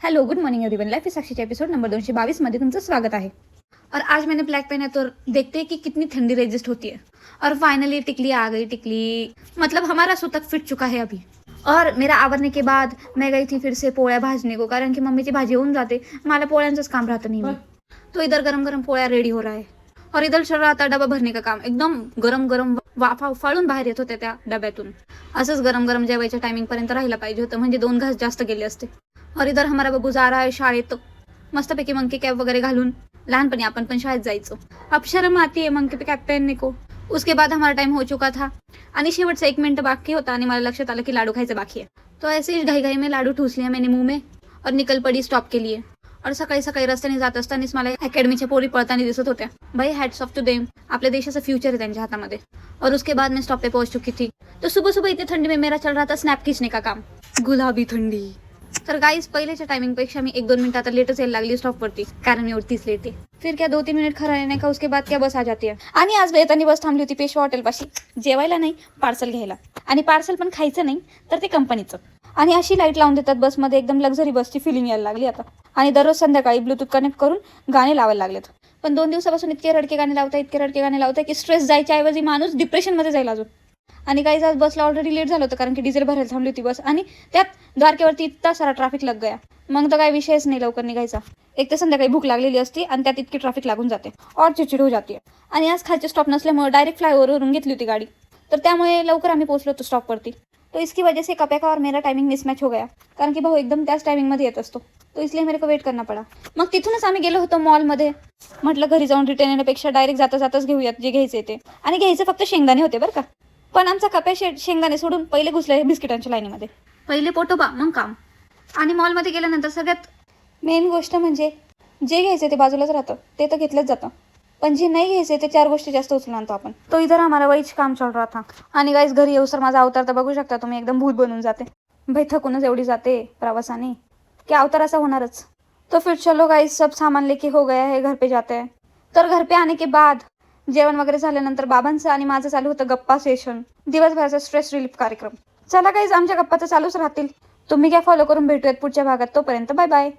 Hello good morning everyone, life is Sakshi K episode number 222 मध्ये तुमचं स्वागत है। और आज मैंने ब्लैक पहना तो देखते हैं कि कितनी ठंडी रेजिस्ट होती है। और फाइनली टिकली आ गई। टिकली मतलब हमारा सूतक फिट चुका है अभी। और मेरा आवरने के बाद मैं गई थी फिर से पोळ्या भाजने को, कारण की मम्मीची भाजी होऊन जाते, मला पोळ्यांचंच काम राहतं नहीं। तो इधर गरम गरम पोळ्या रेडी हो रहा है और इधर चल रहा था डबा भरने का काम। एकदम गरम गरम वाफा फाळून बाहेर येत होत्या त्या डब्यातून। असंच गरम गरम जेवायच्या टायमिंग पर्यंत राहिला पाहिजे होतं, म्हणजे 2 घास जास्त गेले असते। और इधर हमारा बबू जा रहा है शाळेत, मस्तपैकी मंकी कॅप वगैरह घालून। लहानपणी आपण पण शाळेत जायचो, अब शर्म आती है मंकी कॅप पहनने को। उसके बाद हमारा टाइम हो चुका था आणि शेवटचा 1 मिनिट बाकी होता आणि मला लक्षात आलं की लाडू खायचं बाकी है। तो ऐसे ही घाई घाई में लाडू ठूस लिया मैंने मुंह में और निकल पड़ी स्टॉप के लिए। और सकाळी सकाळी रस्त्याने जात असतानाच मला अकॅडमीच्या पोरी पळताना दिसत होत्या। भाई हॅट्स ऑफ टू देम, आपल्या देशाचं फ्यूचर है त्यांच्या हातामध्ये। और उसके बाद मैं स्टॉप पे पहुंच चुकी थी। तो सुबह सुबह इतनी ठंडी में मेरा चल रहा था स्नॅप खींचने का काम। गुलाबी थंडी। तर गाइस पहिलेच्या टाइमिंग पेक्षा मी 1-2 मिनिट आता लेटच यायला लागली स्टॉप वरती, कारण मी उठतीच लेट आहे। फिर क्या 2-3 मिनिट खरा रहने का, उसके बाद क्या बस आ जाती है। आणि आज येताना बस थांबली होती पेशवा हॉटेल पाशी, जेवायला नाही पार्सल घ्यायला। आणि पार्सल पण खायचं नाही तर ते कंपनीचं। आणि अशी लाईट लावून देतात बसमध्ये, एकदम लक्झरी बसची फिलिंग यायला लागली आता। आणि दररोज संध्याकाळी ब्लूटूथ कनेक्ट करून गाणे लावायला लागलेत। पण 2 दिवसापासून इतके रडके गाणे लावताय की स्ट्रेस जायच्या ऐवजी माणूस डिप्रेशनमध्ये जाईल अजून। आणि काही आज बसला ऑलरेडी लेट झालं होतं, कारण की डिझेल भरायला थांबली होती बस। आणि त्यात द्वारकेवरती इतका सारा ट्रॅफिक लग गया, मग तर काही विषयच नाही लवकर निघायचा। एक तर संध्याकाळी भूक लागलेली असती आणि त्यात इतकी ट्रॅफिक लागून जाते और चिडचिड हो जाते। आणि आज खालचे स्टॉप नसल्यामुळे डायरेक्ट फ्लायओव्हरवरून घेतली होती गाडी, तर त्यामुळे लवकर आम्ही पोहोचलो होतो स्टॉपवरती। तो इसकी वजह से कप्या का और मेरा टाइमिंग मिसमॅच हो गया, कारण की भाऊ एकदम त्याच टायमिंगमध्ये येत असतो, तो इसलिए मेरे को वेट करना पड़ा। मग तिथूनच आम्ही गेलो होतो मॉलमध्ये। म्हटलं घरी जाऊन रिटर्न येण्यापेक्षा डायरेक्ट जाताच घेऊयात जे घ्यायचे ते। आणि घ्यायचे फक्त शेंगदाणे होते बरं का। पण आमचा कप्या शेंगदाणे सोडून पहिले घुसले बिस्किटांच्या लाईनीमध्ये। पहिले पोटोबा मग काम। आणि मॉलमध्ये गेल्यानंतर सगळ्यात मेन गोष्ट म्हणजे जे घ्यायचे ते बाजूलाच राहतं, ते तर घेतलंच जातं। पण जे नाही घ्यायचे ते 4 गोष्टी जास्त उचलून आणतो आपण। तो इधर हमारा वहीच काम चल रहा था। आणि गाइस घरी येऊसर माझा अवतार तर बघू शकता तुम्ही, एकदम भूत बनून जाते। भाई थकूनच एवढी जाते प्रवासाने की अवतार असा होणारच। तो फिर चलो गाइस, सब सामान लेके हो गया है, घर पे जाते हैं। तर घर पे आने के बाद जेवण वगैरे झाल्यानंतर बाबांचं आणि माझं चालू होतं गप्पा सेशन, दिवसभराचा स्ट्रेस रिलीफ कार्यक्रम। चला गाइस, आमच्या गप्पा तर चालूच राहतील, तुम्ही काय फॉलो करून भेटूयात पुढच्या भागात। तोपर्यंत बाय बाय।